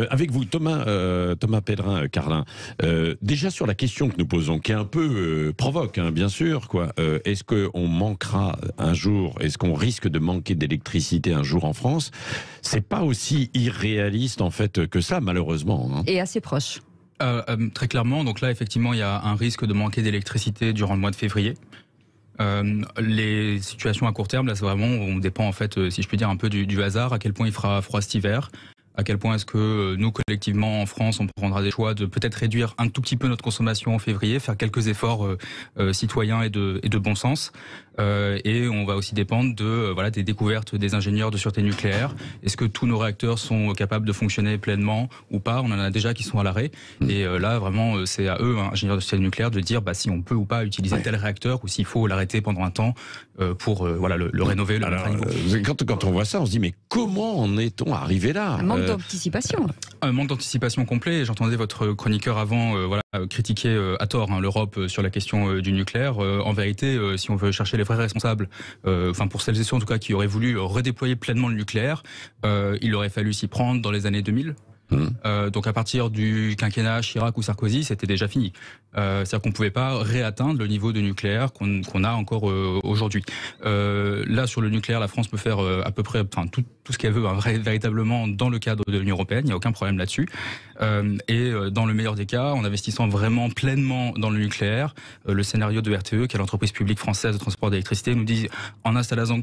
Avec vous, Thomas Pellerin-Carlin, déjà sur la question que nous posons, qui est un peu provoque, hein, bien sûr, quoi. Est-ce qu'on manquera un jour, est-ce qu'on risque de manquer d'électricité un jour en France? C'est pas aussi irréaliste en fait que ça, malheureusement. Hein. Et assez proche. Très clairement, donc là effectivement il y a un risque de manquer d'électricité durant le mois de février. Les situations à court terme, là c'est vraiment, on dépend en fait, si je puis dire, un peu du hasard, à quel point il fera froid cet hiver. À quel point est-ce que nous, collectivement, en France, on prendra des choix de peut-être réduire un tout petit peu notre consommation en février, faire quelques efforts citoyens et de bon sens. Et on va aussi dépendre des découvertes des ingénieurs de sûreté nucléaire. Est-ce que tous nos réacteurs sont capables de fonctionner pleinement ou pas? On en a déjà qui sont à l'arrêt. Et là, vraiment, c'est à eux, ingénieurs de sûreté nucléaire, de dire si on peut ou pas utiliser tel réacteur ou s'il faut l'arrêter pendant un temps pour le rénover, le mettre à niveau. Quand on voit ça, on se dit, mais comment en est-on arrivé là? D'anticipation. Un manque d'anticipation complet. J'entendais votre chroniqueur avant critiquer à tort l'Europe sur la question du nucléaire. En vérité, si on veut chercher les vrais responsables, pour celles et ceux en tout cas qui auraient voulu redéployer pleinement le nucléaire, il aurait fallu s'y prendre dans les années 2000. Donc à partir du quinquennat Chirac ou Sarkozy, c'était déjà fini. C'est-à-dire qu'on ne pouvait pas réatteindre le niveau de nucléaire qu'on a encore aujourd'hui. Là, sur le nucléaire, la France peut faire à peu près tout ce qu'elle veut véritablement dans le cadre de l'Union européenne. Il n'y a aucun problème là-dessus. Et dans le meilleur des cas, en investissant vraiment pleinement dans le nucléaire, le scénario de RTE, qui est l'entreprise publique française de transport d'électricité, nous dit en installant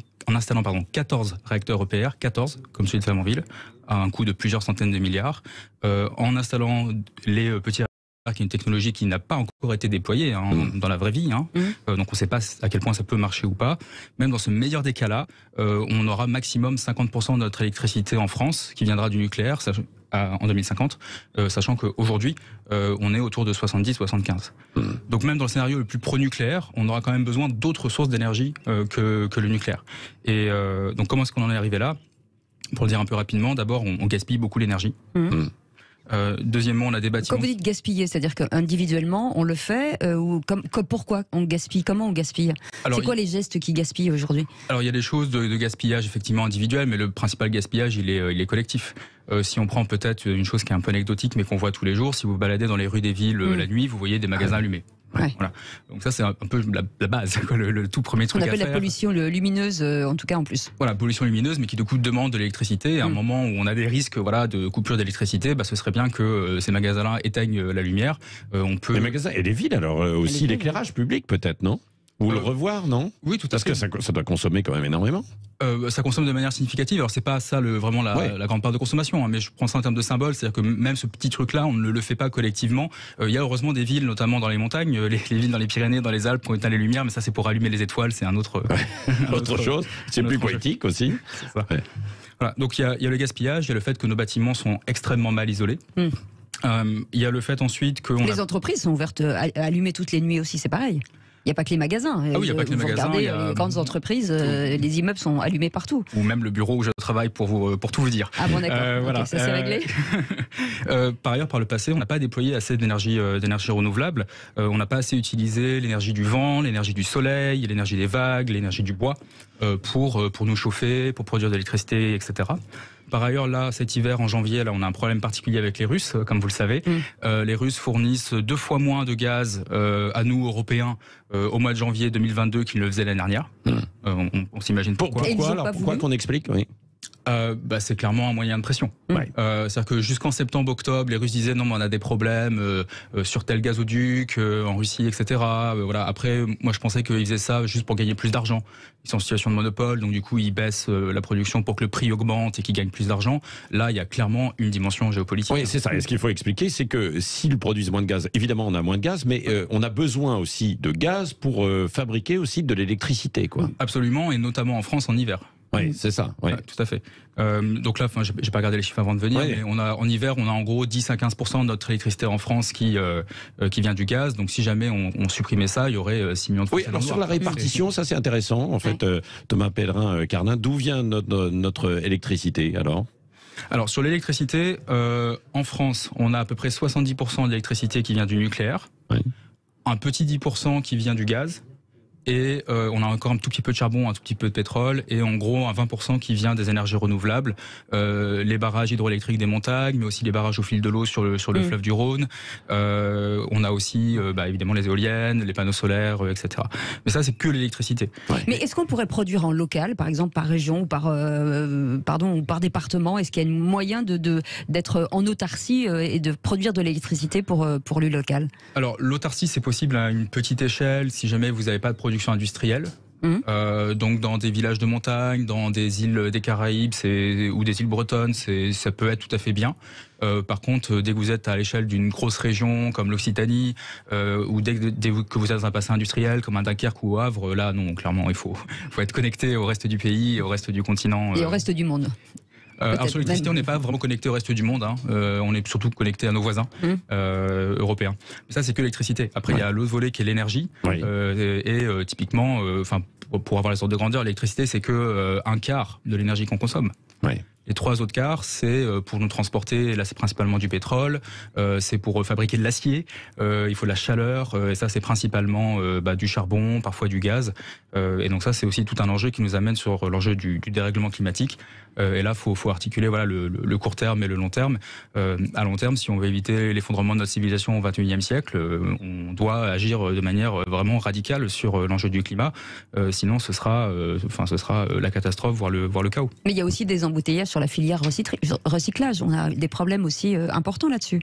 14 réacteurs EPR, 14 comme celui de Flamanville, à un coût de plusieurs centaines de milliards, en installant les petits réacteurs, qui est une technologie qui n'a pas encore été déployée dans la vraie vie. Donc on ne sait pas à quel point ça peut marcher ou pas. Même dans ce meilleur des cas-là, on aura maximum 50% de notre électricité en France qui viendra du nucléaire en 2050, sachant qu'aujourd'hui, on est autour de 70-75. Donc même dans le scénario le plus pro-nucléaire, on aura quand même besoin d'autres sources d'énergie que le nucléaire. Et donc comment est-ce qu'on en est arrivé là? Pour le dire un peu rapidement, d'abord, on gaspille beaucoup l'énergie. Deuxièmement, on a des bâtiments... Quand vous dites gaspiller, c'est-à-dire qu'individuellement, on le fait pourquoi on gaspille? Comment on gaspille? C'est quoi les gestes qui gaspillent aujourd'hui? Alors, il y a des choses de gaspillage effectivement individuel, mais le principal gaspillage, il est collectif. Si on prend peut-être une chose qui est un peu anecdotique, mais qu'on voit tous les jours, si vous vous baladez dans les rues des villes la nuit, vous voyez des magasins allumés. Ouais. Voilà. Donc ça c'est un peu la base, le tout premier truc à faire. On appelle la pollution lumineuse, en tout cas en plus. Voilà, pollution lumineuse, mais qui du coup demande de l'électricité. À un moment où on a des risques de coupure d'électricité, ce serait bien que ces magasins-là éteignent la lumière. Les magasins et les villes, alors aussi l'éclairage public peut-être, non? Ou le revoir, non? Oui, tout à fait. Parce que ça doit consommer quand même énormément. Ça consomme de manière significative. Alors c'est pas ça vraiment la grande part de consommation, mais je prends ça en termes de symbole, c'est-à-dire que même ce petit truc-là, on ne le fait pas collectivement. Il y a heureusement des villes, notamment dans les montagnes, les villes dans les Pyrénées, dans les Alpes, qui ont éteint les lumières, mais ça c'est pour allumer les étoiles, c'est un autre autre chose. C'est plus poétique aussi. C'est ça. Ouais. Voilà. Donc il y a le gaspillage, il y a le fait que nos bâtiments sont extrêmement mal isolés. Il y a le fait ensuite que les entreprises sont ouvertes à allumer toutes les nuits aussi, c'est pareil. Il n'y a pas que les magasins. Ah oui, il n'y a pas que les magasins. Regardez, les grandes entreprises, les immeubles sont allumés partout. Ou même le bureau où je travaille pour tout vous dire. Ah bon, d'accord. Voilà. Ça c'est réglé. Par ailleurs, par le passé, on n'a pas déployé assez d'énergie renouvelable. On n'a pas assez utilisé l'énergie du vent, l'énergie du soleil, l'énergie des vagues, l'énergie du bois pour nous chauffer, pour produire de l'électricité, etc. Par ailleurs, là, cet hiver, en janvier, là, on a un problème particulier avec les Russes, comme vous le savez. Les Russes fournissent 2 fois moins de gaz à nous, Européens, au mois de janvier 2022 qu'ils ne le faisaient l'année dernière. On s'imagine pourquoi. Pourquoi qu'on explique, oui. C'est clairement un moyen de pression. C'est-à-dire que jusqu'en septembre-octobre, les Russes disaient non, mais on a des problèmes sur tel gazoduc en Russie, etc. Voilà. Après, moi, je pensais qu'ils faisaient ça juste pour gagner plus d'argent. Ils sont en situation de monopole, donc du coup, ils baissent la production pour que le prix augmente et qu'ils gagnent plus d'argent. Là, il y a clairement une dimension géopolitique. Oui, c'est ça. Et ce qu'il faut expliquer, c'est que s'ils produisent moins de gaz, évidemment, on a moins de gaz, mais on a besoin aussi de gaz pour fabriquer aussi de l'électricité, quoi. Absolument, et notamment en France en hiver. Oui, c'est ça. Oui. Ouais, tout à fait. Donc là, j'ai pas regardé les chiffres avant de venir, mais en hiver, on a en gros 10 à 15% de notre électricité en France qui vient du gaz. Donc si jamais on supprimait ça, il y aurait 6 millions de Français. Oui, alors sur la répartition, ça c'est intéressant. En fait, Thomas Pellerin-Carlin, d'où vient notre électricité alors sur l'électricité, en France, on a à peu près 70% de l'électricité qui vient du nucléaire, un petit 10% qui vient du gaz, Et on a encore un tout petit peu de charbon, un tout petit peu de pétrole, et en gros un 20% qui vient des énergies renouvelables, les barrages hydroélectriques des montagnes, mais aussi les barrages au fil de l'eau sur le fleuve du Rhône. On a aussi évidemment les éoliennes, les panneaux solaires, etc. Mais ça, c'est que l'électricité. Mais est-ce qu'on pourrait produire en local, par exemple par région ou par département? Est-ce qu'il y a un moyen d'être en autarcie et de produire de l'électricité pour le local? Alors l'autarcie, c'est possible à une petite échelle si jamais vous n'avez pas de production industrielle. Donc dans des villages de montagne, dans des îles des Caraïbes ou des îles bretonnes, ça peut être tout à fait bien. Par contre, dès que vous êtes à l'échelle d'une grosse région comme l'Occitanie, ou dès que vous êtes dans un bassin industriel comme un Dunkerque ou au Havre, là non, clairement il faut être connecté au reste du pays, au reste du continent. Et au reste du monde. Alors sur l'électricité, on n'est pas vraiment connecté au reste du monde. On est surtout connecté à nos voisins européens. Mais ça, c'est que l'électricité. Après, il y a l'autre volet qui est l'énergie. Typiquement, pour avoir les ordres de grandeur, l'électricité, c'est que un quart de l'énergie qu'on consomme. Les 3 autres quarts, c'est pour nous transporter, là c'est principalement du pétrole, c'est pour fabriquer de l'acier, il faut de la chaleur, et ça c'est principalement du charbon, parfois du gaz. Et donc ça c'est aussi tout un enjeu qui nous amène sur l'enjeu du dérèglement climatique. Et là faut articuler le court terme et le long terme. À long terme, si on veut éviter l'effondrement de notre civilisation au XXIe siècle, on doit agir de manière vraiment radicale sur l'enjeu du climat. Sinon ce sera la catastrophe, voire le chaos. Mais il y a aussi des embouteillages sur la filière recyclage. On a des problèmes aussi importants là-dessus.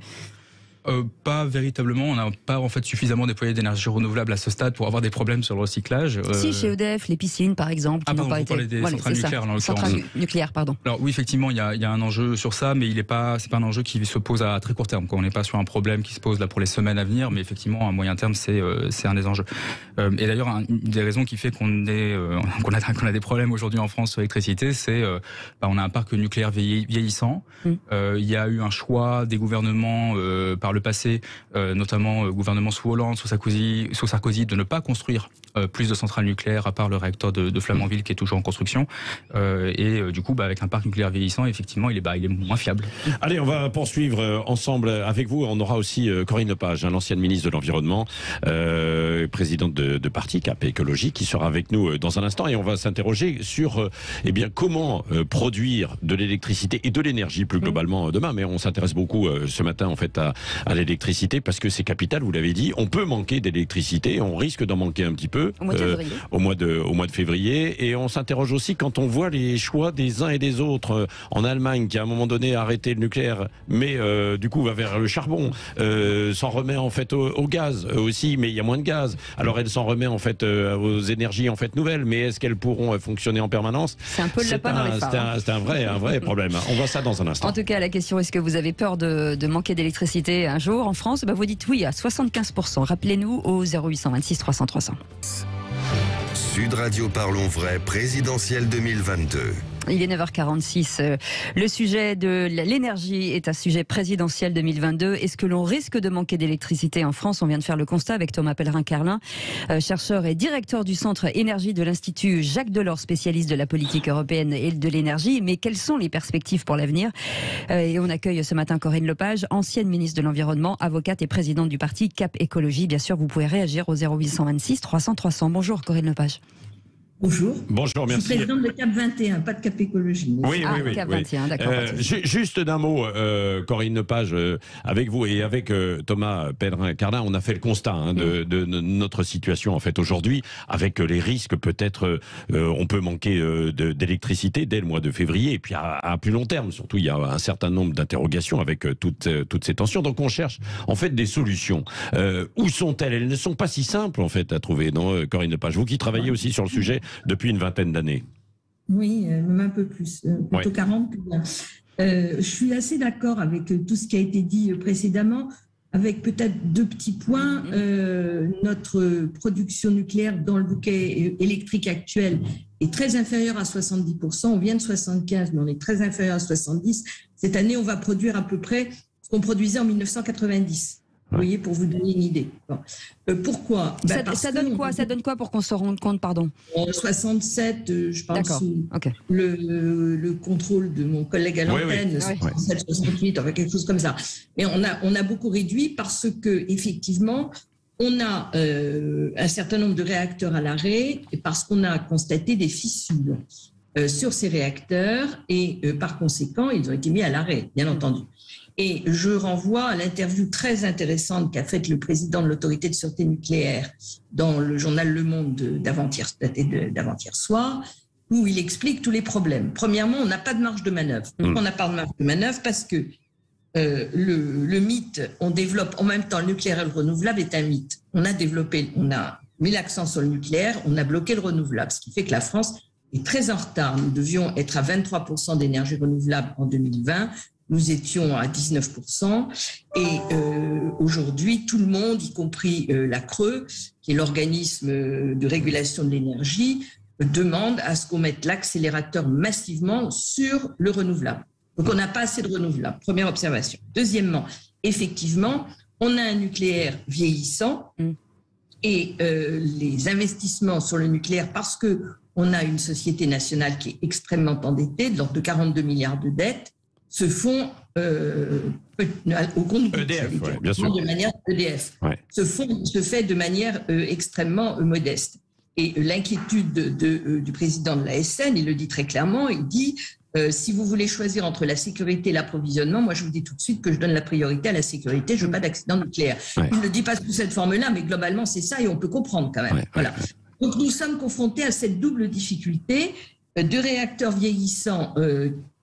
Pas véritablement, on n'a pas en fait suffisamment déployé d'énergie renouvelable à ce stade pour avoir des problèmes sur le recyclage. Si, chez EDF, les piscines par exemple, qui n'ont pas été... des centrales nucléaires en l'occurrence. Centrales nucléaires, pardon. Alors oui, effectivement, il y a un enjeu sur ça, mais c'est pas un enjeu qui se pose à très court terme. On n'est pas sur un problème qui se pose là pour les semaines à venir, mais effectivement, à moyen terme, c'est un des enjeux. Et d'ailleurs, une des raisons qui fait qu'on a des problèmes aujourd'hui en France sur l'électricité, c'est on a un parc nucléaire vieillissant. Il y a eu un choix des gouvernements par le passé, notamment gouvernement sous Hollande, sous Sarkozy, de ne pas construire plus de centrales nucléaires à part le réacteur de Flamanville qui est toujours en construction. Du coup, avec un parc nucléaire vieillissant, effectivement, il est moins fiable. Allez, on va poursuivre ensemble avec vous. On aura aussi Corinne Lepage, l'ancienne ministre de l'Environnement, présidente de parti Cap Écologie, qui sera avec nous dans un instant. Et on va s'interroger sur comment produire de l'électricité et de l'énergie plus globalement demain. Mais on s'intéresse beaucoup ce matin en fait à l'électricité parce que c'est capital, vous l'avez dit. On peut manquer d'électricité, on risque d'en manquer un petit peu au mois de février. Et on s'interroge aussi quand on voit les choix des uns et des autres. En Allemagne, qui à un moment donné a arrêté le nucléaire, mais du coup va vers le charbon, s'en remet en fait au gaz aussi, mais il y a moins de gaz. Alors elle s'en remet en fait aux énergies en fait nouvelles, mais est-ce qu'elles pourront fonctionner en permanence? C'est un peu le lapin dans les phares. C'est un vrai problème. On voit ça dans un instant. En tout cas, la question, est-ce que vous avez peur de manquer d'électricité un jour en France? Vous dites oui à 75%. Rappelez-nous au 0826 300 300. Sud Radio Parlons Vrai, présidentielle 2022. Il est 9h46. Le sujet de l'énergie est un sujet présidentiel 2022. Est-ce que l'on risque de manquer d'électricité en France? On vient de faire le constat avec Thomas Pellerin-Carlin, chercheur et directeur du Centre Énergie de l'Institut Jacques Delors, spécialiste de la politique européenne et de l'énergie. Mais quelles sont les perspectives pour l'avenir? Et on accueille ce matin Corinne Lepage, ancienne ministre de l'Environnement, avocate et présidente du parti Cap Écologie. Bien sûr, vous pouvez réagir au 0826 300 300. Bonjour Corinne Lepage. Bonjour. Bonjour, merci. Je suis présidente de Cap 21, pas de Cap Écologie. Oui. Cap 21, d'accord. Juste d'un mot, Corinne Lepage, avec vous et avec Thomas Pellerin-Carlin, on a fait le constat de notre situation en fait aujourd'hui, avec les risques peut-être, on peut manquer d'électricité dès le mois de février, et puis à plus long terme, surtout il y a un certain nombre d'interrogations avec toutes ces tensions. Donc on cherche en fait des solutions. Où sont-elles? Elles ne sont pas si simples en fait à trouver, non, Corinne Lepage? Vous qui travaillez aussi sur le sujet depuis une vingtaine d'années. Oui, même un peu plus, plutôt 40 que bien. Je suis assez d'accord avec tout ce qui a été dit précédemment, avec peut-être 2 petits points. Notre production nucléaire dans le bouquet électrique actuel est très inférieure à 70%. On vient de 75, mais on est très inférieur à 70. Cette année, on va produire à peu près ce qu'on produisait en 1990. Vous voyez, pour vous donner une idée. Bon. Pourquoi? Ça donne quoi? Ça donne quoi pour qu'on se rende compte, pardon? En 67, je parle sous okay. le contrôle de mon collègue à l'antenne, 67, 68, enfin quelque chose comme ça. Mais on a beaucoup réduit parce que effectivement, on a un certain nombre de réacteurs à l'arrêt parce qu'on a constaté des fissures sur ces réacteurs et par conséquent, ils ont été mis à l'arrêt, bien entendu. Et je renvoie à l'interview très intéressante qu'a faite le président de l'autorité de sûreté nucléaire dans le journal Le Monde d'avant-hier soir, où il explique tous les problèmes. Premièrement, on n'a pas de marge de manœuvre. Pourquoi on n'a pas de marge de manœuvre? Parce que le mythe, on développe en même temps le nucléaire et le renouvelable est un mythe. On a mis l'accent sur le nucléaire, on a bloqué le renouvelable, ce qui fait que la France est très en retard. Nous devions être à 23% d'énergie renouvelable en 2020. Nous étions à 19%. Et aujourd'hui, tout le monde, y compris la CRE, qui est l'organisme de régulation de l'énergie, demande à ce qu'on mette l'accélérateur massivement sur le renouvelable. Donc, on n'a pas assez de renouvelables. Première observation. Deuxièmement, effectivement, on a un nucléaire vieillissant et les investissements sur le nucléaire, parce qu'on a une société nationale qui est extrêmement endettée, de l'ordre de 42 milliards de dettes, se font au compte EDF, bien sûr. De manière EDF. Ouais. Se fait de manière extrêmement modeste. Et l'inquiétude du président de l'ASN, il le dit très clairement, il dit si vous voulez choisir entre la sécurité et l'approvisionnement, moi je vous dis tout de suite que je donne la priorité à la sécurité, je veux pas d'accident nucléaire. Ouais. Il ne le dit pas sous cette forme-là, mais globalement c'est ça et on peut comprendre quand même. Ouais, voilà. Donc nous sommes confrontés à cette double difficulté de réacteurs vieillissants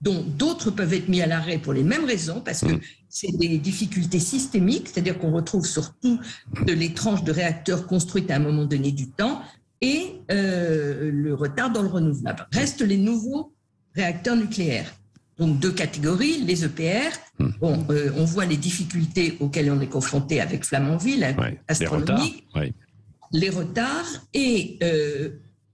dont d'autres peuvent être mis à l'arrêt pour les mêmes raisons, parce que c'est des difficultés systémiques, c'est-à-dire qu'on retrouve surtout les tranches de réacteurs construites à un moment donné du temps, et le retard dans le renouvelable. Restent les nouveaux réacteurs nucléaires. Donc deux catégories, les EPR. Bon, on voit les difficultés auxquelles on est confronté avec Flamanville, astronomiques, les retards, et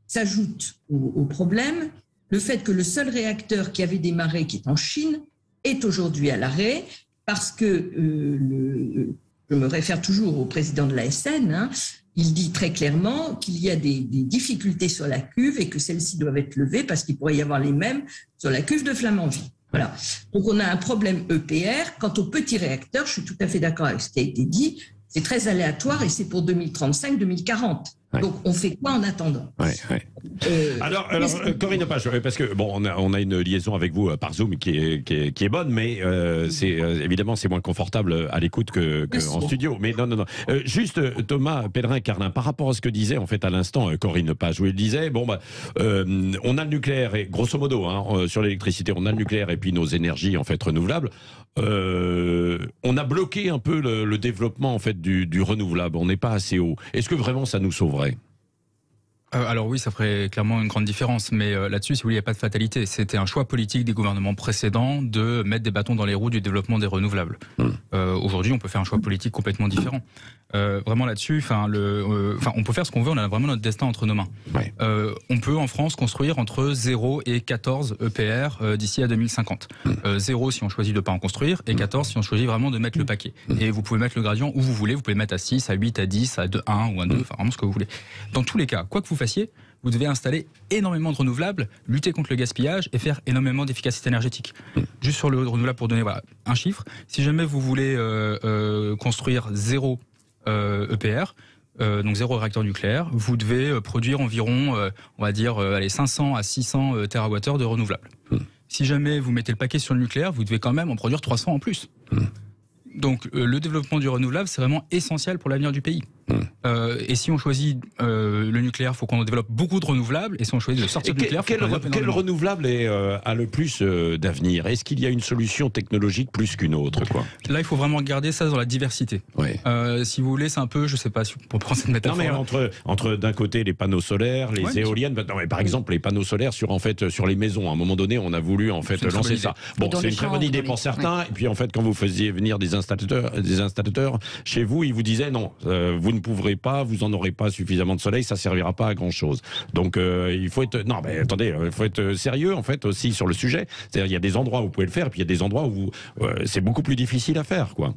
s'ajoute au problème le fait que le seul réacteur qui avait démarré, qui est en Chine, est aujourd'hui à l'arrêt, parce que, je me réfère toujours au président de l'ASN, il dit très clairement qu'il y a des difficultés sur la cuve et que celles-ci doivent être levées parce qu'il pourrait y avoir les mêmes sur la cuve de Flamanville. Voilà. Donc on a un problème EPR. Quant aux petits réacteurs, je suis tout à fait d'accord avec ce qui a été dit, c'est très aléatoire et c'est pour 2035-2040. Donc on fait quoi en attendant? Alors Corinne Page, parce que bon, on a une liaison avec vous par Zoom qui est bonne, mais évidemment c'est moins confortable à l'écoute que en studio. Mais non. Juste Thomas Pellerin-Carlin, par rapport à ce que disait en fait à l'instant Corinne Page, où il disait on a le nucléaire et grosso modo sur l'électricité, on a le nucléaire et puis nos énergies en fait renouvelables. On a bloqué un peu le développement en fait du renouvelable. On n'est pas assez haut. Est-ce que vraiment ça nous sauverait? Alors oui, ça ferait clairement une grande différence, mais là-dessus, si vous voulez, il n'y a pas de fatalité. C'était un choix politique des gouvernements précédents de mettre des bâtons dans les roues du développement des renouvelables. Aujourd'hui, on peut faire un choix politique complètement différent. Vraiment là-dessus, on peut faire ce qu'on veut, on a vraiment notre destin entre nos mains. On peut en France construire entre 0 et 14 EPR d'ici à 2050. 0 si on choisit de ne pas en construire, et 14 si on choisit vraiment de mettre le paquet. Et vous pouvez mettre le gradient où vous voulez, vous pouvez le mettre à 6, à 8, à 10, à 2, 1 ou à 2, enfin vraiment ce que vous voulez. Dans tous les cas, quoi que vous fassiez, vous devez installer énormément de renouvelables, lutter contre le gaspillage et faire énormément d'efficacité énergétique. Juste sur le renouvelable, pour donner un chiffre, si jamais vous voulez construire 0 EPR, donc 0 réacteur nucléaire, vous devez produire environ, on va dire, 500 à 600 TWh de renouvelables. Si jamais vous mettez le paquet sur le nucléaire, vous devez quand même en produire 300 en plus. Donc le développement du renouvelable, c'est vraiment essentiel pour l'avenir du pays. Et si on choisit le nucléaire, il faut qu'on développe beaucoup de renouvelables. Et si on choisit de sortir du nucléaire, quel renouvelable a le plus d'avenir? Est-ce qu'il y a une solution technologique plus qu'une autre, quoi? Là, il faut vraiment regarder ça dans la diversité. Si vous voulez, c'est un peu, je sais pas, pour prendre cette métaphore. Non, mais entre d'un côté les panneaux solaires, les éoliennes. Non, mais par exemple, les panneaux solaires sur les maisons. À un moment donné, on a voulu en fait lancer ça. Bon, c'est une très bonne idée pour certains. Et puis en fait, quand vous faisiez venir des installateurs chez vous, ils vous disaient non, vous ne pourrez pas, vous en aurez pas suffisamment de soleil, ça servira pas à grand chose. Donc il faut être il faut être sérieux en fait aussi sur le sujet. C'est-à-dire il y a des endroits où vous pouvez le faire, et puis il y a des endroits où c'est beaucoup plus difficile à faire, quoi.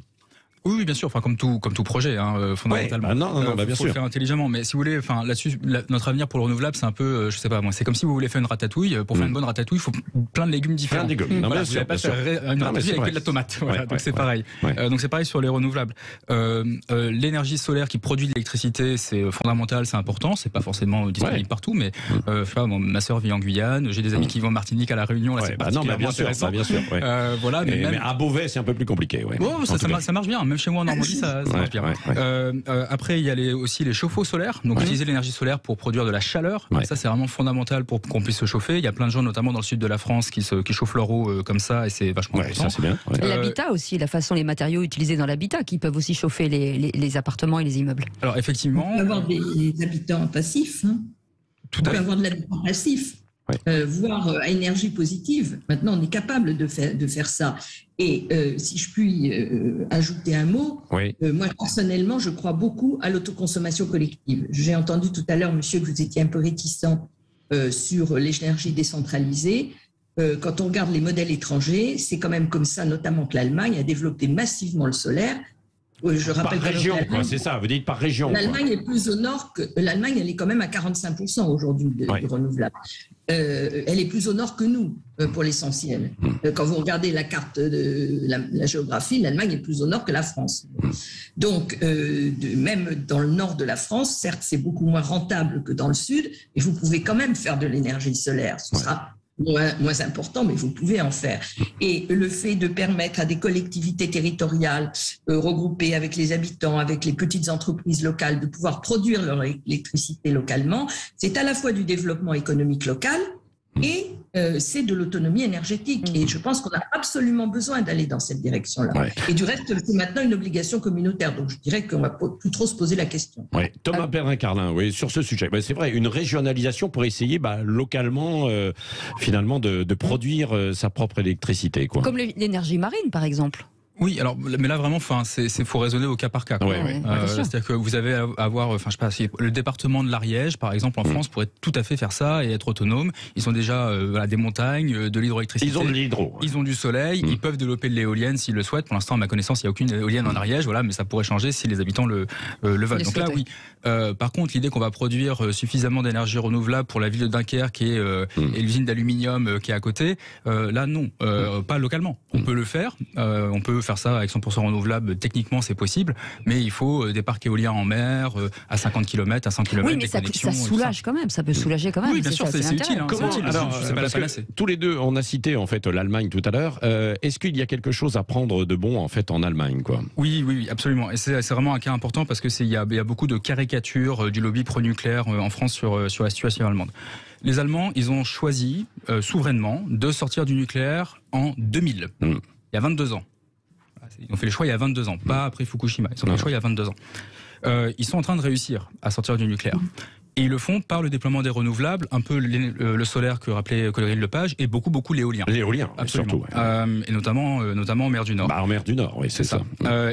Oui, bien sûr. Enfin, comme tout projet, fondamentalement. Bien sûr. Faut le faire intelligemment. Mais si vous voulez, enfin, là-dessus, notre avenir pour le renouvelable, c'est un peu, je sais pas moi, c'est comme si vous voulez faire une ratatouille. Pour faire une bonne ratatouille, il faut plein de légumes différents. Plein de légumes. Voilà, vous n'allez pas faire une ratatouille avec de la tomate. Voilà, donc c'est pareil. Donc c'est pareil sur les renouvelables. L'énergie solaire qui produit de l'électricité, c'est fondamental, c'est important. C'est pas forcément disponible partout, mais je sais pas, ma sœur vit en Guyane. J'ai des amis qui vont en Martinique, à la Réunion. Là, c'est particulièrement intéressant. Bien sûr. Voilà, mais à Beauvais, c'est un peu plus compliqué. Ça marche bien. Même chez moi en Normandie, ça marche bien. Après, il y a aussi les chauffe-eau solaires. Donc, utiliser l'énergie solaire pour produire de la chaleur. Ça, c'est vraiment fondamental pour qu'on puisse se chauffer. Il y a plein de gens, notamment dans le sud de la France, qui chauffent leur eau comme ça, et c'est vachement important. Ça, c'est bien. L'habitat aussi, les matériaux utilisés dans l'habitat qui peuvent aussi chauffer les appartements et les immeubles. Alors, effectivement. On peut avoir des habitants passifs. Tout à fait. On peut avoir de l'habitat passif. Voire à énergie positive. Maintenant, on est capable de faire ça. Et si je puis ajouter un mot, moi personnellement, je crois beaucoup à l'autoconsommation collective. J'ai entendu tout à l'heure, monsieur, que vous étiez un peu réticent sur l'énergie décentralisée. Quand on regarde les modèles étrangers, c'est quand même comme ça, notamment que l'Allemagne a développé massivement le solaire. Je rappelle par région, c'est ça, vous dites par région. L'Allemagne est plus au nord que. L'Allemagne, elle est quand même à 45% aujourd'hui de renouvelable. Elle est plus au nord que nous, pour l'essentiel. Quand vous regardez la carte de la géographie, l'Allemagne est plus au nord que la France. Donc, même dans le nord de la France, certes, c'est beaucoup moins rentable que dans le sud, mais vous pouvez quand même faire de l'énergie solaire. Ce sera moins important, mais vous pouvez en faire. Et le fait de permettre à des collectivités territoriales regroupées avec les habitants, avec les petites entreprises locales, de pouvoir produire leur électricité localement, c'est à la fois du développement économique local et c'est de l'autonomie énergétique. Et je pense qu'on a absolument besoin d'aller dans cette direction-là. Et du reste, c'est maintenant une obligation communautaire. Donc je dirais qu'on ne va plus trop se poser la question. Thomas Pellerin-Carlin, sur ce sujet, c'est vrai, une régionalisation pour essayer localement, finalement, de produire sa propre électricité. Comme l'énergie marine, par exemple. Oui, alors, mais là vraiment, faut raisonner au cas par cas. C'est-à-dire que vous avez à avoir, je sais pas, le département de l'Ariège, par exemple, en France, pourrait tout à fait faire ça et être autonome. Ils ont déjà des montagnes, de l'hydroélectricité. Ils ont de l'hydro. Ils ont du soleil. Ils peuvent développer de l'éolienne s'ils le souhaitent. Pour l'instant, à ma connaissance, il n'y a aucune éolienne en Ariège. Voilà, mais ça pourrait changer si les habitants le veulent. Donc là, oui. Par contre, l'idée qu'on va produire suffisamment d'énergie renouvelable pour la ville de Dunkerque et l'usine d'aluminium qui est à côté, là, non, pas localement. On peut le faire. On peut faire ça avec 100% renouvelable, techniquement c'est possible, mais il faut des parcs éoliens en mer, à 50 km, à 100 km. Oui, mais ça soulage quand même, ça peut soulager quand même. Oui, bien sûr, c'est utile. Alors, c'est pas la panacée. Tous les deux, on a cité en fait l'Allemagne tout à l'heure. Est-ce qu'il y a quelque chose à prendre de bon en fait en Allemagne, quoi? Oui, absolument. Et c'est vraiment un cas important parce que il y a beaucoup de caricatures du lobby pro-nucléaire en France sur la situation allemande. Les Allemands, ils ont choisi souverainement de sortir du nucléaire en 2000. Il y a 22 ans. Ils ont fait le choix il y a 22 ans, pas après Fukushima. Ils ont fait le choix il y a 22 ans. Ils sont en train de réussir à sortir du nucléaire. Et ils le font par le déploiement des renouvelables, un peu le solaire que rappelait Corinne Lepage, et beaucoup l'éolien. L'éolien, surtout. Et notamment en mer du Nord. En mer du Nord, oui, c'est ça.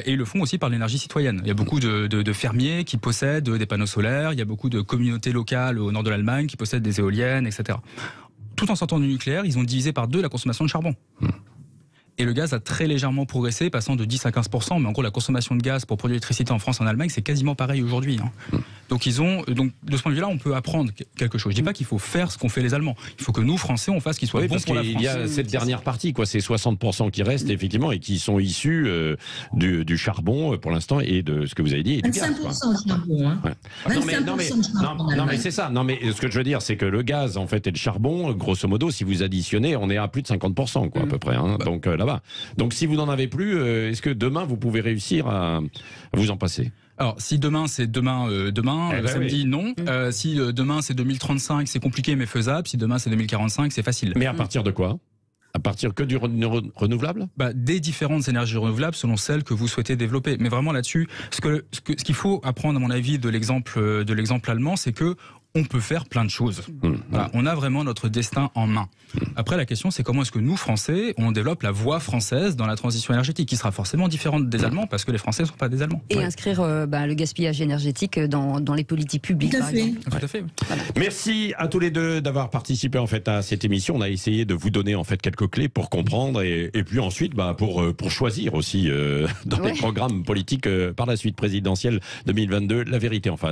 Et ils le font aussi par l'énergie citoyenne. Il y a beaucoup de fermiers qui possèdent des panneaux solaires, il y a beaucoup de communautés locales au nord de l'Allemagne qui possèdent des éoliennes, etc. Tout en sortant du nucléaire, ils ont divisé par 2 la consommation de charbon. Et le gaz a très légèrement progressé, passant de 10 à 15%. Mais en gros, la consommation de gaz pour produire l'électricité en France et en Allemagne, c'est quasiment pareil aujourd'hui. Donc, de ce point de vue-là, on peut apprendre quelque chose. Je dis pas qu'il faut faire ce qu'ont fait les Allemands. Il faut que nous, Français, on fasse ce qui soit bon pour la France. Il y a cette dernière partie, ces 60% qui restent, effectivement, et qui sont issus du charbon, pour l'instant, et de ce que vous avez dit, et du gaz. 25% de charbon, 25% de charbon. Non, mais c'est ça. Non, mais ce que je veux dire, c'est que le gaz, en fait, et le charbon, grosso modo, si vous additionnez, on est à plus de 50%, à peu près. Donc, là-bas. Donc si vous n'en avez plus, est-ce que demain vous pouvez réussir à vous en passer? Alors si demain c'est demain, samedi non. Si demain c'est 2035, c'est compliqué mais faisable. Si demain c'est 2045, c'est facile. Mais à partir de quoi? À partir que du renouvelable? Des différentes énergies renouvelables selon celles que vous souhaitez développer. Mais vraiment là-dessus, ce qu'il faut apprendre à mon avis de l'exemple allemand, c'est que on peut faire plein de choses. Voilà, on a vraiment notre destin en main. Après, la question, c'est comment est-ce que nous, Français, on développe la voie française dans la transition énergétique, qui sera forcément différente des Allemands, parce que les Français ne sont pas des Allemands. Et inscrire le gaspillage énergétique dans les politiques publiques, Tout à par fait. exemple. Tout à fait. Voilà. Merci à tous les deux d'avoir participé en fait à cette émission. On a essayé de vous donner en fait quelques clés pour comprendre et puis ensuite pour choisir aussi dans les programmes politiques par la suite présidentielle 2022, la vérité en face.